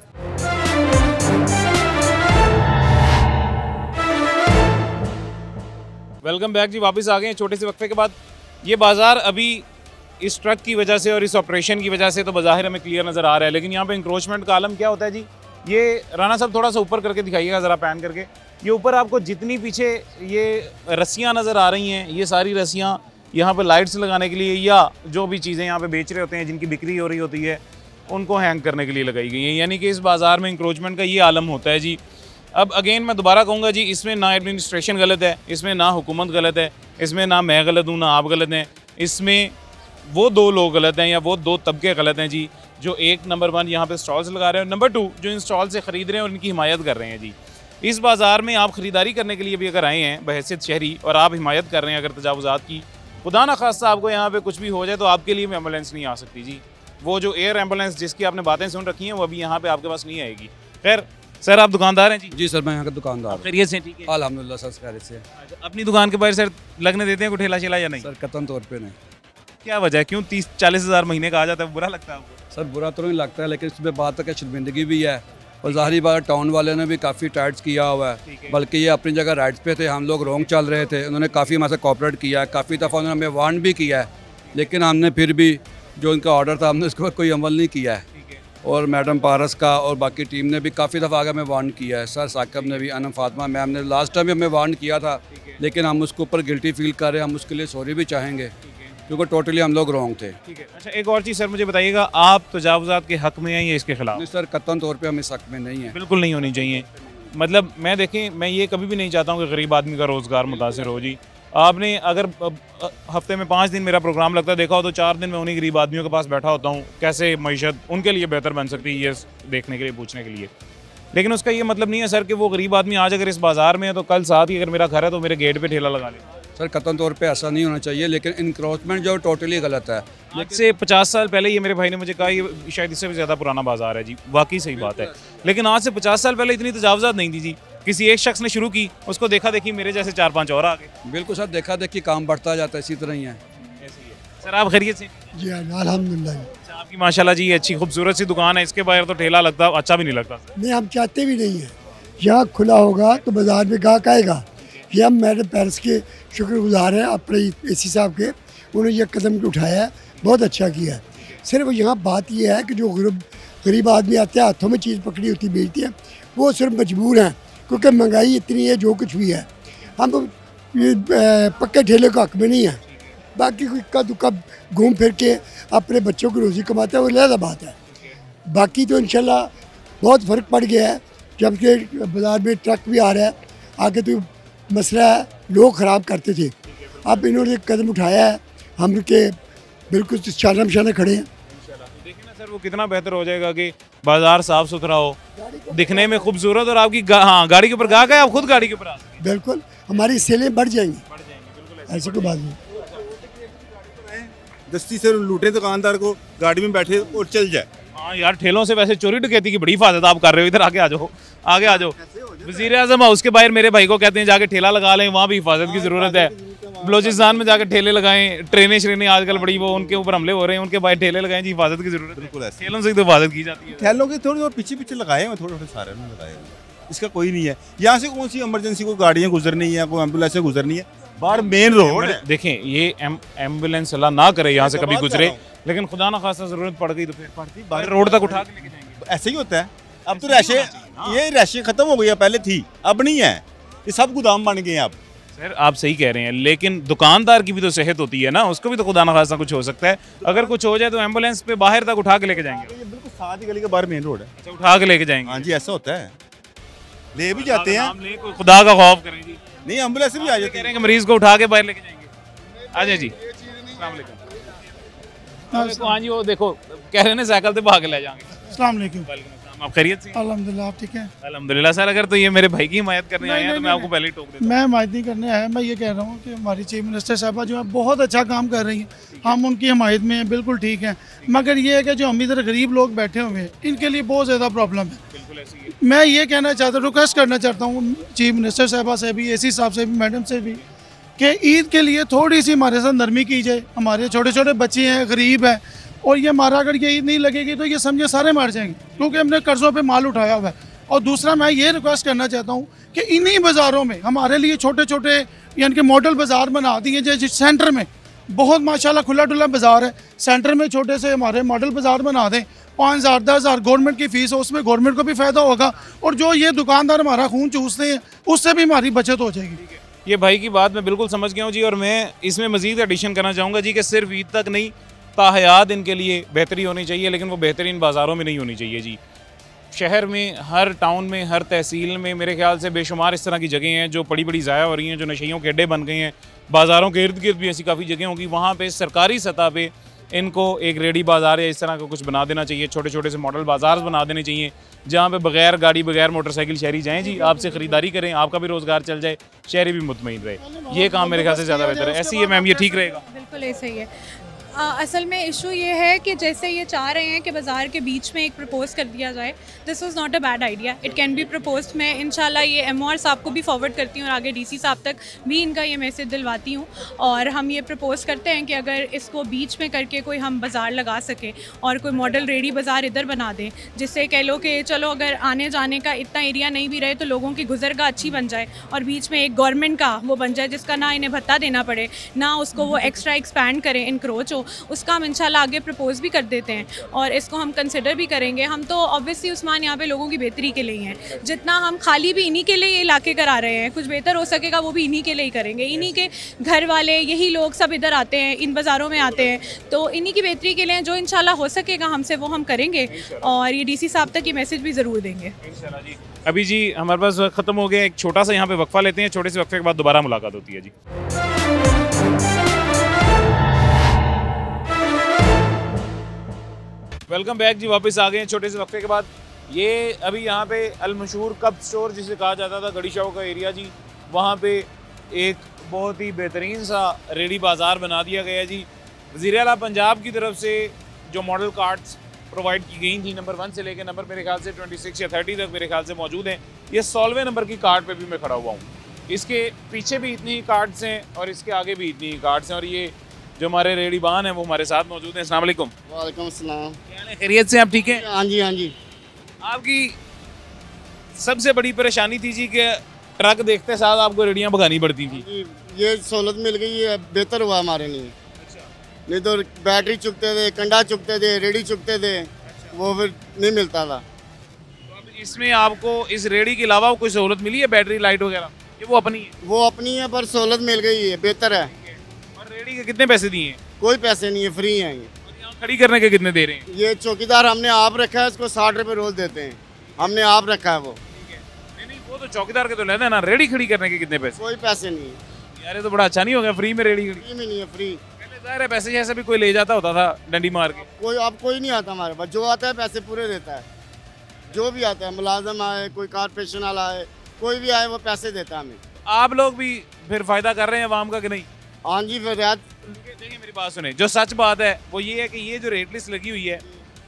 वेलकम बैक जी, वापस आ गए हैं छोटे से वक्फे के बाद। ये बाज़ार अभी इस ट्रक की वजह से और इस ऑपरेशन की वजह से तो बाज़ाहिर हमें क्लियर नज़र आ रहा है, लेकिन यहाँ पे इंक्रोचमेंट का आलम क्या होता है जी। ये राना साहब थोड़ा सा ऊपर करके दिखाइएगा ज़रा, पैन करके। ये ऊपर आपको जितनी पीछे ये रस्सियाँ नज़र आ रही हैं, ये सारी रस्सियाँ यहाँ पे लाइट्स लगाने के लिए या जो भी चीज़ें यहाँ पे बेच रहे होते हैं, जिनकी बिक्री हो रही होती है, उनको हैंग करने के लिए लगाई गई हैं। यानी कि इस बाज़ार में इंक्रोचमेंट का ये आलम होता है जी। अब अगेन मैं दोबारा कहूँगा जी, इसमें ना एडमिनिस्ट्रेशन गलत है, इसमें ना हुकूमत गलत है, इसमें ना मैं गलत हूँ ना आप गलत हैं, इसमें वो दो लोग गलत हैं या वो दो तबके गलत हैं जी, जो एक नंबर 1 यहाँ पे स्टॉल्स लगा रहे हैं, नंबर 2 जो इन स्टॉल से ख़रीद रहे हैं और इनकी हिमायत कर रहे हैं जी। इस बाज़ार में आप ख़रीदारी करने के लिए भी अगर आए हैं बहैसियत शहरी और आप हिमायत कर रहे हैं अगर तजावुज़ात की, खुदा ना खास्ता आपको यहाँ पे कुछ भी हो जाए तो आपके लिए भी एम्बुलेंस नहीं आ सकती जी। वो जो एयर एम्बुलेंस जिसकी आपने बातें सुन रखी हैं वो अभी यहाँ पे आपके पास नहीं आएगी। खैर सर, आप दुकानदार हैं जी? जी सर, मैं यहाँ का दुकानदार। खैरियत से? ठीक है अल्हम्दुलिल्लाह सर, खैरियत से। अपनी दुकान के बाहर सर लगने देते हैं कोई ठेला शेला या नहीं? सर कतन तौर पे नहीं। क्या वजह है, क्यों 30-40 हज़ार महीने का आ जाता है, बुरा लगता है आपको? सर बुरा तो नहीं लगता है, लेकिन इसमें बात है कि शर्मिंदगी भी है और ज़ाहिरी बात टाउन वाले ने भी काफ़ी टाइट्स किया हुआ है, बल्कि ये अपनी जगह राइट्स पे थे, हम लोग रॉन्ग चल रहे थे, उन्होंने काफ़ी हमारे से कोऑपरेट किया है, काफ़ी दफ़ा उन्होंने हमें वार्न भी किया है, लेकिन हमने फिर भी जो उनका ऑर्डर था हमने उसके बाद कोई अमल नहीं किया है। और मैडम पारस का और बाकी टीम ने भी काफ़ी दफ़ा आगे हमें वार्न किया है, सर साकिब ने भी, अनम फातिमा मैम ने लास्ट टाइम भी हमें वार्न किया था, लेकिन हम उसके ऊपर गिल्टी फील कर रहे हैं, हम उसके लिए सॉरी भी चाहेंगे क्योंकि टोटली हम लोग रॉन्ग थे। ठीक है। अच्छा, एक और चीज़ सर मुझे बताइएगा, आप तजावुज़ात के हक़ में हैं या इसके खिलाफ? नहीं सर, कतन तौर पे हम इस हक़ में नहीं है, बिल्कुल नहीं होनी चाहिए। मतलब मैं देखें, मैं ये कभी भी नहीं चाहता हूँ कि गरीब आदमी का रोज़गार मुतासर हो जी। आपने अगर हफ्ते में 5 दिन मेरा प्रोग्राम लगता है देखा हो तो 4 दिन मैं उन्हीं गरीब आदमियों के पास बैठा होता हूँ, कैसे मईशत उनके लिए बेहतर बन सकती है, ये देखने के लिए, पूछने के लिए। लेकिन उसका ये मतलब नहीं है सर कि वो गरीब आदमी आज अगर इस बाज़ार में है तो कल साथ ही अगर मेरा घर है तो मेरे गेट पे ठेला लगा ले। सर कतन तौर पे ऐसा नहीं होना चाहिए, लेकिन इंक्रोचमेंट जो टोटली गलत है। आज से 50 साल पहले ये मेरे भाई ने मुझे कहा ये शायद इससे भी ज़्यादा पुराना बाज़ार है जी, वाकई सही बात है। लेकिन आज से 50 साल पहले इतनी तजावुज़ात नहीं थी जी, किसी एक शख्स ने शुरू की, उसको देखा देखी मेरे जैसे 4-5 और आ गए। बिल्कुल सर, देखा देखी काम बढ़ता जाता है, इसी तरह ही है। सर आप खैरियत से? जी अल्हम्दुलिल्लाह। आपकी माशाल्लाह जी अच्छी खूबसूरत सी दुकान है, इसके बाहर तो ठेला लगता अच्छा भी नहीं लगता। नहीं, हम चाहते भी नहीं है, यहाँ खुला होगा तो बाजार में गाहक आएगा, ये हम मैडम पेरिस के शुक्रगुजार हैं अपने AC साहब के, उन्होंने ये कदम उठाया है, बहुत अच्छा किया है। सिर्फ यहाँ बात ये है कि जो गरीब आदमी आते हैं हाथों में चीज़ पकड़ी होती बेचती है, वो सिर्फ मजबूर हैं क्योंकि महंगाई इतनी है, जो कुछ भी है। हम ये पक्के ठेले का हक में नहीं है, बाकी कोई इक्का दुक्का घूम फिर के अपने बच्चों की रोज़ी कमाते हैं, वो अलग बात है। बाकी तो इंशाल्लाह बहुत फ़र्क पड़ गया है, जब के बाज़ार में ट्रक भी आ रहा है। आगे तो मसला है, लोग ख़राब करते थे, अब इन्होंने कदम उठाया है, हम के बिल्कुल शानम शान खड़े हैं। देखिए ना सर, वो कितना बेहतर हो जाएगा कि बाज़ार साफ़ सुथरा हो, दिखने में खूबसूरत, और आपकी हाँ गाड़ी के ऊपर गाहक है, आप खुद गाड़ी के ऊपर आ सकते हैं। बिल्कुल, हमारी सेलें बढ़ जाएंगी, ऐसी कोई बात नहीं। दस्ती से लूटे दुकानदार को, गाड़ी में बैठे और चल जाए। हाँ यार, ठेलों से वैसे चोरी डकैती की बड़ी हिफाजत आप कर रहे हो। इधर आगे आ जाओ, आगे आ जाओ। वज़ीर आज़म हाउस के बाहर मेरे भाई को कहते हैं जाके ठेला लगा लें, वहाँ भी हिफाजत की ज़रूरत है। बलोचिस्तान में जाकर ठेले लगाएं, ट्रेनें श्रेनें आजकल बड़ी वो उनके ऊपर हमले हो रहे हैं, उनके बाहर ठेले लगाएं जी, हिफाजत की ज़रूरत है। बिल्कुल, ठेलों से तो हिफाजत की जाती है। ठेलों के थोड़े पीछे पीछे लगाए हैं, थोड़े सारे लगाए हैं, इसका कोई नहीं है। यहाँ से कौन सी इमरजेंसी कोई गाड़ियाँ गुजरनी है, कोई एम्बुलेंस गुजरनी है, बाहर मेन रोड है। देखें, ये एम्बुलेंस अल्लाह ना करे यहाँ से कभी गुजरे, लेकिन खुदा ना खासा ज़रूरत पड़ गई तो फिर बाहर रोड तक उठा के लेके जाएंगे। ऐसे ही होता है। अब तो रैशे खत्म हो गई है, पहले थी, अब नहीं है, ये सब गोदाम बन गए हैं अब। सर आप सही कह रहे हैं, लेकिन दुकानदार की भी तो सेहत होती है ना, उसको भी तो खुदा ना खासा कुछ हो सकता है। अगर कुछ हो जाए तो एम्बुलेंस पे बाहर तक उठा के लेके जाएंगे। ये बिल्कुल साथ ही गली के बाहर मेन रोड है। अच्छा, उठा के लेके जाएंगे। हाँ जी, ऐसा होता है, ले भी जाते हैं। खुदा का खौफ करें जी, नहीं एम्बुलेंस भी आ जाती है कि मरीज को उठा के बाहर लेके जाएंगे। आ जाए जी, अस्सलाम वालेकुम। हाँ जी, वो देखो कह रहे हैं ना साइकिल से भाग के ले जाएंगे। अस्सलाम वालेकुम। आप खैरियत से? अल्हम्दुलिल्लाह, आप ठीक हैं? अल्हम्दुलिल्लाह सर, अगर तो ये मेरे भाई की हिमायत करने आए हैं तो मैं आपको पहले ही टोक देता हूं। मैं हिमायत नहीं करने आया, मैं ये कह रहा हूँ कि हमारी चीफ मिनिस्टर साहबा जो है बहुत अच्छा काम कर रही हैं, हम उनकी हिमायत में हैं, बिल्कुल ठीक है। मगर ये है कि जो हम इधर गरीब लोग बैठे हुए हैं, इनके लिए बहुत ज़्यादा प्रॉब्लम है। मैं ये कहना चाहता हूँ, रिक्वेस्ट करना चाहता हूँ चीफ मिनिस्टर साहबा से भी, AC साहब से भी, मैडम से भी, कि ईद के लिए थोड़ी सी हमारे साथ नरमी की जाए। हमारे छोटे छोटे बच्चे हैं, गरीब हैं, और ये हमारा अगर ये ईद नहीं लगेगी तो ये समझे सारे मार जाएंगे, क्योंकि हमने कर्ज़ों पे माल उठाया हुआ है। और दूसरा मैं ये रिक्वेस्ट करना चाहता हूँ कि इन्हीं बाज़ारों में हमारे लिए छोटे छोटे यानी कि मॉडल बाज़ार बना दिए, जैसे सेंटर में बहुत माशाल्लाह खुला डुला बाज़ार है, सेंटर में छोटे से हमारे मॉडल बाज़ार बना दें। 5,000 10,000 गवर्नमेंट की फ़ीस हो, उसमें गवर्नमेंट को भी फ़ायदा होगा, और जो ये दुकानदार हमारा खून चूसते हैं उससे भी हमारी बचत हो जाएगी। ये भाई की बात मैं बिल्कुल समझ गया हूँ जी, और मैं इसमें मज़ीद एडिशन करना चाहूँगा जी कि सिर्फ ईद तक नहीं, ताहयात इनके लिए बेहतरी होनी चाहिए, लेकिन वो बेहतरीन बाज़ारों में नहीं होनी चाहिए जी। शहर में, हर टाउन में, हर तहसील में मेरे ख्याल से बेशुमार इस तरह की जगह हैं जो बड़ी बड़ी ज़ाया हो रही हैं, जो नशेइयों के अड्डे बन गए हैं। बाज़ारों के इर्द गिर्द भी ऐसी काफ़ी जगह होंगी, वहाँ पे सरकारी सतह पे इनको एक रेडी बाज़ार या इस तरह का कुछ बना देना चाहिए। छोटे छोटे से मॉडल बाज़ार बना देने चाहिए, जहाँ पे बगैर गाड़ी, बगैर मोटरसाइकिल शहरी जाएँ जी, आपसे ख़रीदारी करें, आपका भी रोज़गार चल जाए, शहरी भी मुतमईन रहे। ये काम मेरे ख्याल से ज़्यादा बेहतर है। ऐसी है मैम, ये ठीक रहेगा? बिल्कुल ऐसे ही है। असल में इशू ये है कि जैसे ये चाह रहे हैं कि बाज़ार के बीच में एक प्रपोज कर दिया जाए, this was not a bad idea, it can be propose. मैं इंशाल्लाह ये MOR साहब को भी फॉरवर्ड करती हूँ और आगे DC साहब तक भी इनका ये मैसेज दिलवाती हूँ, और हम ये प्रपोज़ करते हैं कि अगर इसको बीच में करके कोई हम बाज़ार लगा सकें और कोई मॉडल रेडी बाज़ार इधर बना दें, जिससे कह लो कि चलो अगर आने जाने का इतना एरिया नहीं भी रहे तो लोगों की गुजरगाह अच्छी बन जाए, और बीच में एक गवर्नमेंट का वो बन जाए जिसका ना इन्हें भत्ता देना पड़े, ना उसको वो एक्स्ट्रा एक्सपैंड करें, इंक्रोच हो। उसका हम इंशाल्लाह आगे प्रपोज भी कर देते हैं और इसको हम कंसिडर भी करेंगे। हम तो ऑब्वियसली उस्मान यहाँ पे लोगों की बेहतरी के लिए हैं, जितना हम खाली भी इन्हीं के लिए ये इलाके करा रहे हैं, कुछ बेहतर हो सकेगा वो भी इन्हीं के लिए ही करेंगे। इन्हीं के घर वाले, यही लोग सब इधर आते हैं, इन बाज़ारों में आते हैं, तो इन्हीं की बेहतरी के लिए जो इंशाल्लाह हो सकेगा हमसे वो हम करेंगे, और ये DC साहब तक ये मैसेज भी ज़रूर देंगे इंशाल्लाह जी। अभी जी हमारे पास ख़त्म हो गया, एक छोटा सा यहाँ पे वक्फा लेते हैं, छोटे से वक्फे के बाद दोबारा मुलाकात होती है जी। वेलकम बैक जी, वापस आ गए हैं छोटे से वक्फे के बाद। ये अभी यहाँ पे अलमशहूर कप स्टोर जिसे कहा जाता था, गड़ी शाह का एरिया जी, वहाँ पे एक बहुत ही बेहतरीन सा रेडी बाज़ार बना दिया गया है जी। वज़ीर आला पंजाब की तरफ से जो मॉडल कार्ड्स प्रोवाइड की गई थी, नंबर 1 से लेकर नंबर मेरे ख्याल से 26 या 30 तक मेरे ख्याल से मौजूद हैं। ये 16वें नंबर की कार्ड पे भी मैं खड़ा हुआ हूँ। इसके पीछे भी इतनी ही कार्ड्स हैं और इसके आगे भी इतनी ही कार्ड्स हैं, और ये जो हमारे रेडीबान हैं वो हमारे साथ मौजूद हैं। अस्सलाम वालेकुम। वालेकुम अस्सलाम। खैरियत से आप ठीक हैं? हाँ जी हाँ जी। आपकी सबसे बड़ी परेशानी थी जी कि ट्रक देखते साथ आपको रेडियाँ भगानी पड़ती थी। ये सहूलत मिल गई है, बेहतर हुआ हमारे लिए। नहीं तो बैटरी चुकते थे, कंडा चुकते थे, रेडी चुकते थे, वो फिर नहीं मिलता था। तो अब इसमें आपको इस रेडी के अलावा कोई सहूलत मिली है, बैटरी लाइट वगैरह? ये वो अपनी है? वो अपनी है पर सहूलत मिल गई है, बेहतर है। और रेडी के कितने पैसे दिए हैं? कोई पैसे नहीं है, फ्री हैं ये। खड़ी करने के कितने दे रहे हैं? ये चौकीदार हमने आप रखा है, इसको 60 रुपये रोज देते हैं, हमने आप रखा है वो। नहीं वो तो चौकीदार के तो लेते हैं ना, रेडी खड़ी करने के कितने पैसे? कोई पैसे नहीं है यार ये तो बड़ा अच्छा नहीं हो गया, फ्री में रेडी खड़ी? फ्री में नहीं है, फ्री। पहले ज़ाहिर है पैसे जैसे भी कोई ले जाता होता था डंडी मार के। कोई अब कोई नहीं आता हमारे पास, जो आता है पैसे पूरे देता है। जो भी आता है, मुलाजम आए, कोई कारपोरेशन वाला आए, कोई भी आए, वो पैसे देता है हमें। आप लोग भी फिर फायदा कर रहे हैं आवाम का कि नहीं? हाँ जी, फिर रात देखिए मेरी बात सुने, जो सच बात है वो ये है कि ये जो रेट लिस्ट लगी हुई है,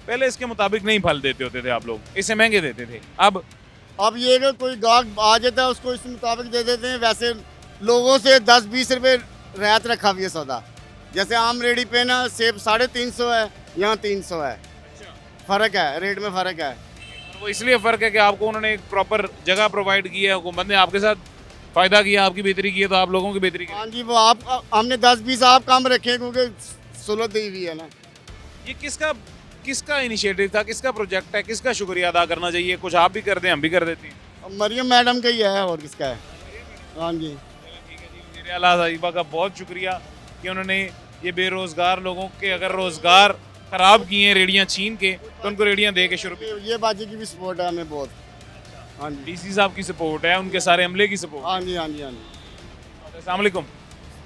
पहले इसके मुताबिक नहीं फल देते होते थे आप लोग, इससे महंगे देते थे। अब ये कि कोई गाहक आ जाता है, उसको इस मुताबिक दे देते हैं। वैसे लोगों से 10-20 रुपये रियायत रखा हुआ है सौदा। जैसे आम रेडी पे ना सेब 350 है, यहाँ 300 है। फ़र्क है, रेट में फ़र्क है। वो इसलिए फ़र्क है कि आपको उन्होंने एक प्रॉपर जगह प्रोवाइड की है, हुकूमत ने आपके साथ फ़ायदा किया, आपकी बेहतरी की है, तो आप लोगों की बेहतरी की। हाँ जी, वो आप हमने 10-20 आप काम रखे क्योंकि सहूलत दी हुई है ना। ये किसका इनिशिएटिव था, किसका प्रोजेक्ट है, किसका शुक्रिया अदा करना चाहिए? कुछ आप भी कर दें, हम भी कर देते हैं। मरियम मैडम का ही है, और किसका है? हाँ जी, वज़ीर आला साहिबा का बहुत शुक्रिया कि उन्होंने ये बेरोज़गार लोगों के अगर रोज़गार ख़राब किए हैं रेडियाँ छीन के, तो उनको रेडियाँ दे के शुरू की। ये बाजी की भी सपोर्ट है हमें बहुत। हाँ जी, डीसी साहब की सपोर्ट है, उनके सारे अमले की सपोर्ट। हाँ जी, हाँ जी, हाँ जी। अस्सलाम वालेकुम।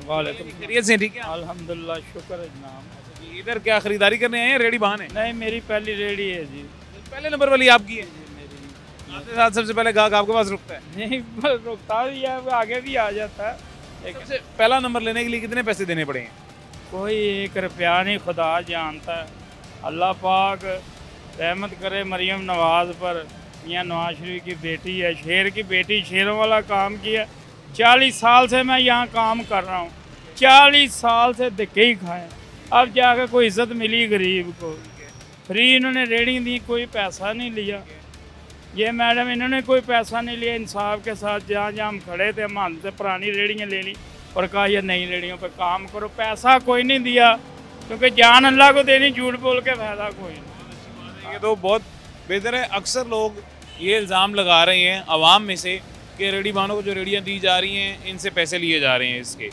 वालेकुम। खैरियत से? ठीक है अल्हम्दुलिल्लाह, शुक्र है जनाब। इधर क्या खरीदारी करने आए हैं, रेडी बहाने? नहीं, मेरी पहली रेडी है जी। पहले नंबर वाली आपकी है? आपके साथ सबसे पहले गाहक आपके पास रुकता है? नहीं, रुकता भी है, आगे भी आ जाता है। सबसे पहला नंबर लेने के लिए कितने पैसे देने पड़े हैं? कोई 1 रुपया नहीं, खुदा जानता है। अल्लाह पाक रहमत करे मरियम नवाज पर। मियाँ नवाज शरीफ की बेटी है, शेर की बेटी, शेरों वाला काम किया। 40 साल से मैं यहाँ काम कर रहा हूँ, 40 साल से धक्के ही खाए, अब जाकर कोई इज्जत मिली गरीब को। फ्री इन्होंने रेडी दी, कोई पैसा नहीं लिया। ये मैडम इन्होंने कोई पैसा नहीं लिया, इंसाफ के साथ जहाँ जहाँ हम खड़े थे, हम हमसे पुरानी रेडियाँ ले ली और कहा ये नई रेडियों पर काम करो। पैसा कोई नहीं दिया, क्योंकि जान अल्लाह को देनी, झूठ बोल के फ़ायदा कोई नहीं। ये तो बहुत बेहतर है। अक्सर लोग ये इल्ज़ाम लगा रहे हैं आवाम में से कि रेडी वालों को जो रेडियाँ दी जा रही हैं, इनसे पैसे लिए जा रहे हैं इसके।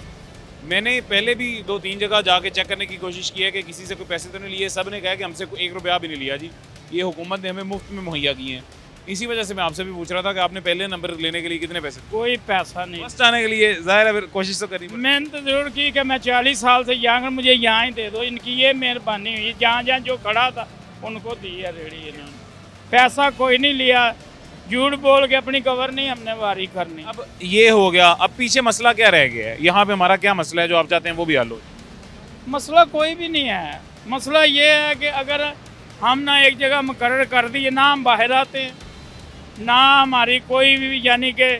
मैंने पहले भी 2-3 जगह जाके चेक करने की कोशिश की है कि किसी से कोई पैसे तो नहीं लिए। सब ने कहा कि हमसे 1 रुपया भी नहीं लिया जी, ये हुकूमत ने हमें मुफ्त में मुहैया किए हैं। इसी वजह से मैं आपसे भी पूछ रहा था कि आपने पहले नंबर लेने के लिए कितने पैसे? कोई पैसा नहीं। फर्स्ट आने के लिए ज़ाहिर है फिर कोशिश तो करी। मैंने तो जरूर की कि मैं 40 साल से यहाँ, मुझे यहाँ ही दे दो। इनकी ये मेहरबानी हुई, जहाँ जहाँ जो खड़ा था उनको दी है रेडी इन्होंने। पैसा कोई नहीं लिया, झूठ बोल के अपनी कवर नहीं हमने वारी करनी। अब ये हो गया, अब पीछे मसला क्या रह गया है? यहाँ पे हमारा क्या मसला है जो आप चाहते हैं वो भी हल हो? मसला कोई भी नहीं है। मसला ये है कि अगर हम ना एक जगह मुकर्रर कर दिए, ना हम बाहर आते हैं, ना हमारी कोई भी यानी कि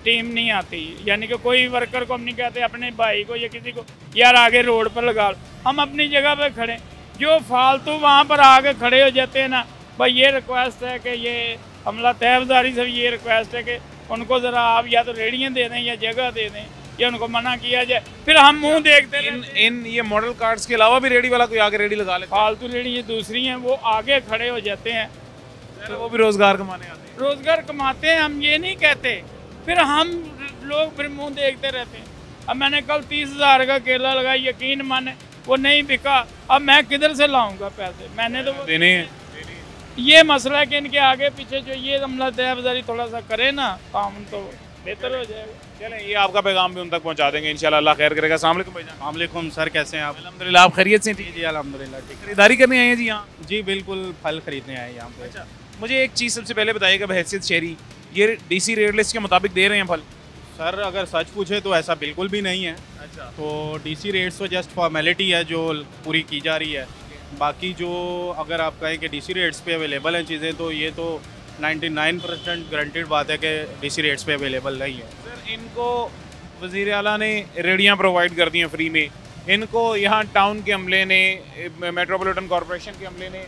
टीम नहीं आती, यानी कि कोई वर्कर को हम नहीं कहते अपने भाई को या किसी को यार आगे रोड पर लगा लो। हम अपनी जगह पे खड़े, जो फालतू वहाँ पर आके खड़े हो जाते हैं ना, भाई ये रिक्वेस्ट है कि ये हमला तैबदारी से ये रिक्वेस्ट है कि उनको ज़रा आप या तो रेडियाँ दे दें या जगह दे दें या उनको मना किया जाए, फिर हम मुंह देखते हैं। इन ये मॉडल कार्ड्स के अलावा भी रेडी वाला कोई आगे रेडी लगा ले? फालतू रेडी ये दूसरी हैं, वो आगे खड़े हो जाते हैं, तो वो भी रोज़गार कमाने आते हैं। रोज़गार कमाते हैं, हम ये नहीं कहते, फिर हम लोग फिर मुंह देखते रहते हैं। अब मैंने कल 30,000 का केला लगाया, यकीन माने वो नहीं बिका, अब मैं किधर से लाऊंगा पैसे? मैंने तो देने। ये मसला है कि इनके आगे पीछे जो ये हमला तैबदारी थोड़ा सा करे ना काम, तो बेहतर हो जाएगा। चलें, ये आपका पैगाम भी उन तक पहुंचा देंगे इंशाल्लाह, अल्लाह खैर करेगा। अस्सलाम वालेकुम भाईजान। वालेकुम सर, कैसे हैं आप? अल्हम्दुलिल्लाह, आप खैरियत से? जी अल्हम्दुलिल्लाह ठीक। खरीदारी करने आए हैं जी यहाँ? जी बिल्कुल, फल खरीदने आए हैं यहाँ पे। अच्छा, मुझे एक चीज़ सबसे पहले बताइएगा बहैसियत शहरी, ये डीसी रेट लिस्ट के मुताबिक दे रहे हैं फल? सर अगर सच पूछे तो ऐसा बिल्कुल भी नहीं है। अच्छा, तो डीसी रेट्स तो जस्ट फॉर्मेलिटी है जो पूरी की जा रही है। बाकी जो अगर आप कहें कि डीसी रेट्स पे अवेलेबल हैं चीज़ें, तो ये तो 99% गारंटेड बात है कि डीसी रेट्स पे अवेलेबल नहीं है। सर इनको वज़ीर आला ने रेडियाँ प्रोवाइड कर दी हैं फ्री में, इनको यहाँ टाउन के अमले ने, मेट्रोपॉलिटन कॉरपोरेशन के अमले ने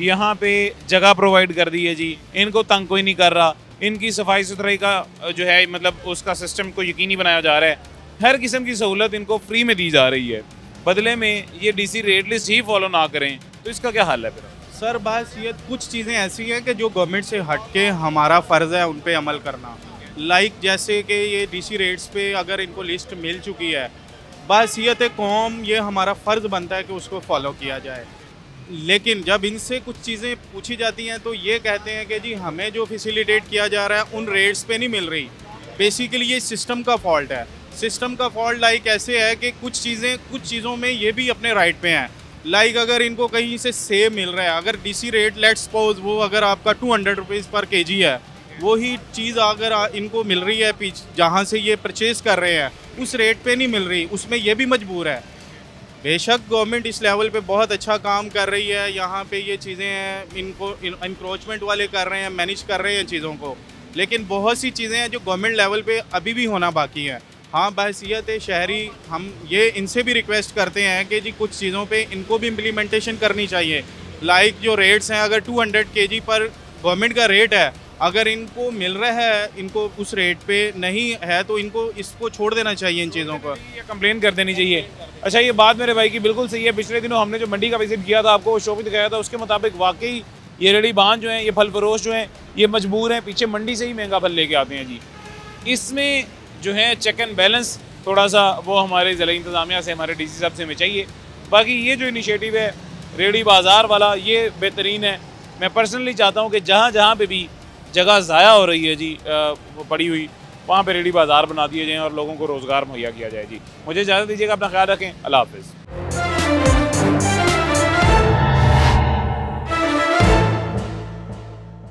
यहाँ पे जगह प्रोवाइड कर दी है जी, इनको तंग कोई नहीं कर रहा, इनकी सफाई सुथराई का जो है मतलब उसका सिस्टम को यकीनी बनाया जा रहा है, हर किस्म की सहूलत इनको फ्री में दी जा रही है, बदले में ये डीसी रेट लिस्ट ही फॉलो ना करें तो इसका क्या हाल है फिर? सर बस ये कुछ चीज़ें ऐसी हैं कि जो गवर्नमेंट से हट के हमारा फ़र्ज़ है उन पे अमल करना। लाइक जैसे कि ये डीसी रेट्स पे अगर इनको लिस्ट मिल चुकी है, बासियत कौम ये हमारा फ़र्ज़ बनता है कि उसको फॉलो किया जाए। लेकिन जब इनसे कुछ चीज़ें पूछी जाती हैं तो ये कहते हैं कि जी हमें जो फैसिलिटेट किया जा रहा है उन रेट्स पे नहीं मिल रही। बेसिकली ये सिस्टम का फॉल्ट है। सिस्टम का फॉल्ट लाइक ऐसे है कि कुछ चीज़ों में ये भी अपने राइट पे हैं। लाइक अगर इनको कहीं से सेब मिल रहा है, अगर डीसी रेट लेट्स सपोज वो अगर आपका 200 रुपीज़ पर केजी है, वही चीज़ अगर इनको मिल रही है जहाँ से ये परचेज कर रहे हैं उस रेट पे नहीं मिल रही, उसमें ये भी मजबूर है। बेशक गवर्नमेंट इस लेवल पे बहुत अच्छा काम कर रही है, यहाँ पे ये चीज़ें हैं इनको इंक्रोचमेंट वाले कर रहे हैं, मैनेज कर रहे हैं चीज़ों को, लेकिन बहुत सी चीज़ें हैं जो गवर्नमेंट लेवल पे अभी भी होना बाकी है। हाँ बहसीत शहरी हम ये इनसे भी रिक्वेस्ट करते हैं कि जी कुछ चीज़ों पे इनको भी इम्प्लीमेंटेशन करनी चाहिए। लाइक जो रेट्स हैं, अगर 200 केजी पर गवर्नमेंट का रेट है, अगर इनको मिल रहा है, इनको उस रेट पे नहीं है तो इनको इसको छोड़ देना चाहिए इन चीज़ों को, ये कंप्लेन कर देनी चाहिए। अच्छा, ये बात मेरे भाई की बिल्कुल सही है। पिछले दिनों हमने जो मंडी का विजिट किया था, आपको शो भी दिखाया था, उसके मुताबिक वाकई ये रेडी बान जो हैं, ये फल फरोश जो हैं, ये मजबूर हैं, पीछे मंडी से ही महंगा फल लेके आते हैं जी। इसमें जो है चेक एंड बैलेंस थोड़ा सा वो हमारे ज़िला इंतज़ामिया से, हमारे डीसी साहब से हमें चाहिए। बाकी ये जो इनिशिएटिव है रेडी बाज़ार वाला, ये बेहतरीन है। मैं पर्सनली चाहता हूँ कि जहाँ जहाँ पे भी जगह ज़ाया हो रही है जी पड़ी हुई, वहाँ पे रेडी बाज़ार बना दिए जाएँ और लोगों को रोज़गार मुहैया किया जाए जी। मुझे इजाज़त दीजिएगा, अपना ख्याल रखें, अल्लाह हाफ़िज़।